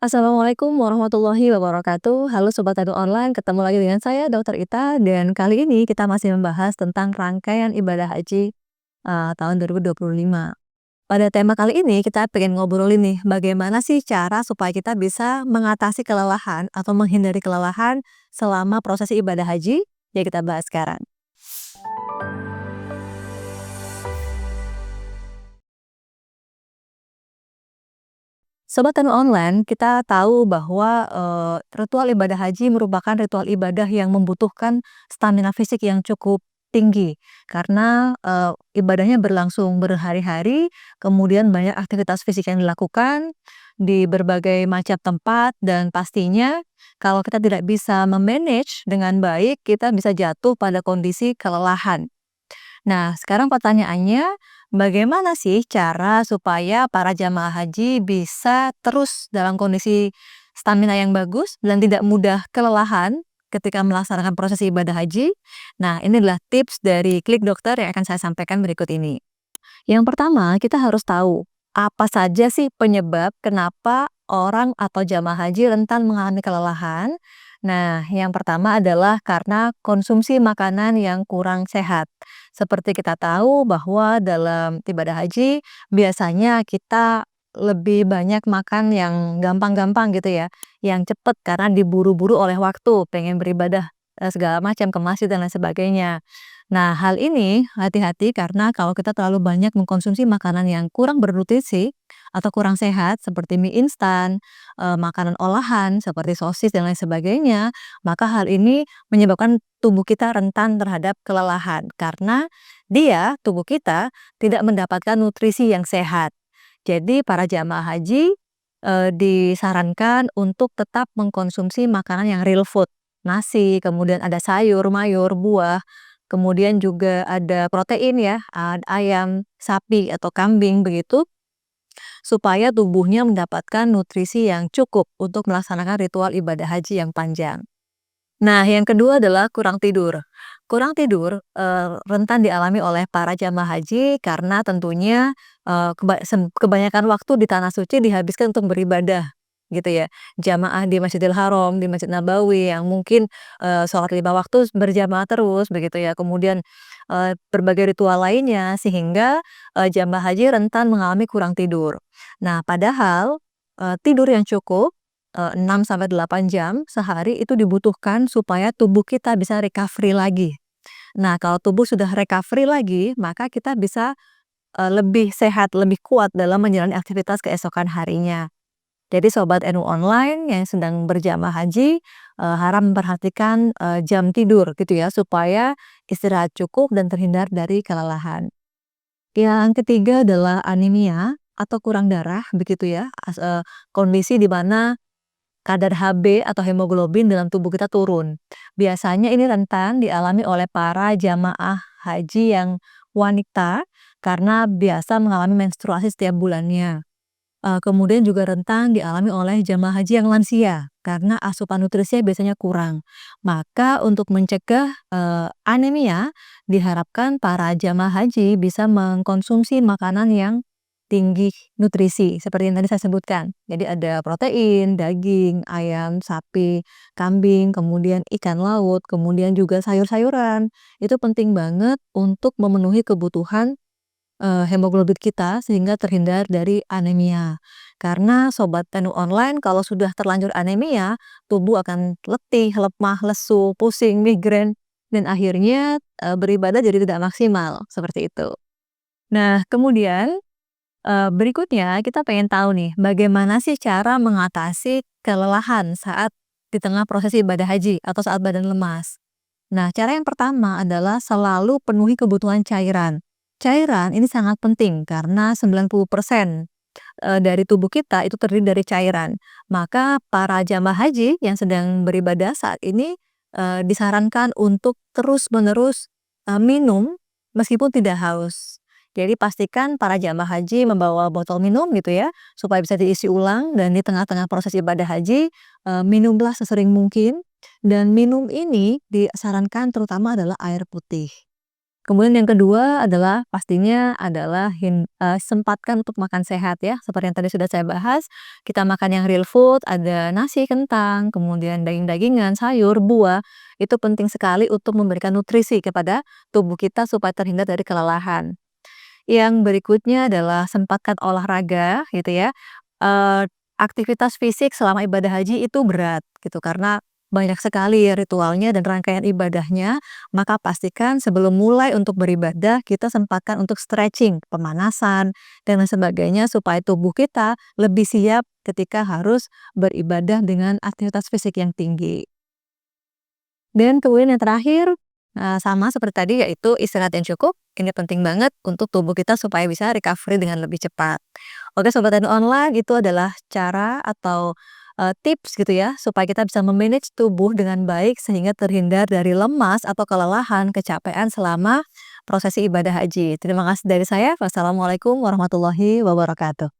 Assalamualaikum warahmatullahi wabarakatuh. Halo Sobat Tadu Online, ketemu lagi dengan saya Dokter Ita dan kali ini kita masih membahas tentang rangkaian ibadah haji tahun 2025. Pada tema kali ini kita pengen ngobrolin nih, bagaimana sih cara supaya kita bisa mengatasi kelelahan atau menghindari kelelahan selama prosesi ibadah haji? Ya kita bahas sekarang. Sobat Tanu Online, kita tahu bahwa ritual ibadah haji merupakan ritual ibadah yang membutuhkan stamina fisik yang cukup tinggi karena ibadahnya berlangsung berhari-hari, kemudian banyak aktivitas fisik yang dilakukan di berbagai macam tempat dan pastinya kalau kita tidak bisa memanage dengan baik, kita bisa jatuh pada kondisi kelelahan. Nah, sekarang pertanyaannya, bagaimana sih cara supaya para jamaah haji bisa terus dalam kondisi stamina yang bagus dan tidak mudah kelelahan ketika melaksanakan proses ibadah haji? Nah, ini adalah tips dari Klik Dokter yang akan saya sampaikan berikut ini. Yang pertama, kita harus tahu apa saja sih penyebab kenapa orang atau jamaah haji rentan mengalami kelelahan. Nah, yang pertama adalah karena konsumsi makanan yang kurang sehat. Seperti kita tahu bahwa dalam ibadah haji biasanya kita lebih banyak makan yang gampang-gampang gitu ya, yang cepat karena diburu-buru oleh waktu, pengen beribadah segala macam ke masjid dan lain sebagainya. Nah, hal ini hati-hati karena kalau kita terlalu banyak mengkonsumsi makanan yang kurang bernutrisi atau kurang sehat seperti mie instan, makanan olahan seperti sosis dan lain sebagainya, maka hal ini menyebabkan tubuh kita rentan terhadap kelelahan karena tubuh kita tidak mendapatkan nutrisi yang sehat. Jadi para jamaah haji disarankan untuk tetap mengkonsumsi makanan yang real food, nasi, kemudian ada sayur, mayur, buah, kemudian juga ada protein ya, ayam, sapi atau kambing begitu, supaya tubuhnya mendapatkan nutrisi yang cukup untuk melaksanakan ritual ibadah haji yang panjang. Nah, yang kedua adalah kurang tidur. Kurang tidur rentan dialami oleh para jamaah haji karena tentunya kebanyakan waktu di tanah suci dihabiskan untuk beribadah, gitu ya. Jamaah di Masjidil Haram, di Masjid Nabawi yang mungkin sholat 5 waktu berjamaah terus, begitu ya. Kemudian berbagai ritual lainnya sehingga jamaah haji rentan mengalami kurang tidur. Nah, padahal tidur yang cukup 6 sampai 8 jam sehari itu dibutuhkan supaya tubuh kita bisa recovery lagi. Nah, kalau tubuh sudah recovery lagi, maka kita bisa lebih sehat, lebih kuat dalam menjalani aktivitas keesokan harinya. Jadi sobat NU Online yang sedang berjamaah haji harap memperhatikan jam tidur gitu ya supaya istirahat cukup dan terhindar dari kelelahan. Yang ketiga adalah anemia atau kurang darah begitu ya, kondisi di mana kadar Hb atau hemoglobin dalam tubuh kita turun. Biasanya ini rentan dialami oleh para jamaah haji yang wanita karena biasa mengalami menstruasi setiap bulannya. Kemudian juga rentan dialami oleh jamaah haji yang lansia karena asupan nutrisinya biasanya kurang. Maka untuk mencegah anemia, diharapkan para jamaah haji bisa mengkonsumsi makanan yang tinggi nutrisi seperti yang tadi saya sebutkan. Jadi ada protein, daging, ayam, sapi, kambing, kemudian ikan laut, kemudian juga sayur-sayuran. Itu penting banget untuk memenuhi kebutuhan hemoglobin kita sehingga terhindar dari anemia. Karena sobat Tenu Online kalau sudah terlanjur anemia, tubuh akan letih, lemah, lesu, pusing, migrain, dan akhirnya beribadah jadi tidak maksimal, seperti itu. Nah, kemudian berikutnya kita pengen tahu nih, bagaimana sih cara mengatasi kelelahan saat di tengah proses ibadah haji atau saat badan lemas? Nah, cara yang pertama adalah selalu penuhi kebutuhan cairan. Cairan ini sangat penting karena 90% dari tubuh kita itu terdiri dari cairan. Maka para jamaah haji yang sedang beribadah saat ini disarankan untuk terus-menerus minum meskipun tidak haus. Jadi pastikan para jamaah haji membawa botol minum gitu ya, supaya bisa diisi ulang dan di tengah-tengah proses ibadah haji minumlah sesering mungkin dan minum ini disarankan terutama adalah air putih. Kemudian yang kedua adalah pastinya adalah sempatkan untuk makan sehat ya, seperti yang tadi sudah saya bahas, kita makan yang real food, ada nasi, kentang, kemudian daging-dagingan, sayur, buah, itu penting sekali untuk memberikan nutrisi kepada tubuh kita supaya terhindar dari kelelahan. Yang berikutnya adalah sempatkan olahraga gitu ya, eee, aktivitas fisik selama ibadah haji itu berat gitu karena banyak sekali ritualnya dan rangkaian ibadahnya, maka pastikan sebelum mulai untuk beribadah kita sempatkan untuk stretching, pemanasan, dan lain sebagainya supaya tubuh kita lebih siap ketika harus beribadah dengan aktivitas fisik yang tinggi. Dan kemudian yang terakhir, sama seperti tadi yaitu istirahat yang cukup, ini penting banget untuk tubuh kita supaya bisa recovery dengan lebih cepat. Oke Sobat Tani Online, itu adalah cara atau, tips gitu ya, supaya kita bisa me-manage tubuh dengan baik sehingga terhindar dari lemas atau kelelahan, kecapean selama prosesi ibadah haji. Terima kasih dari saya, wassalamualaikum warahmatullahi wabarakatuh.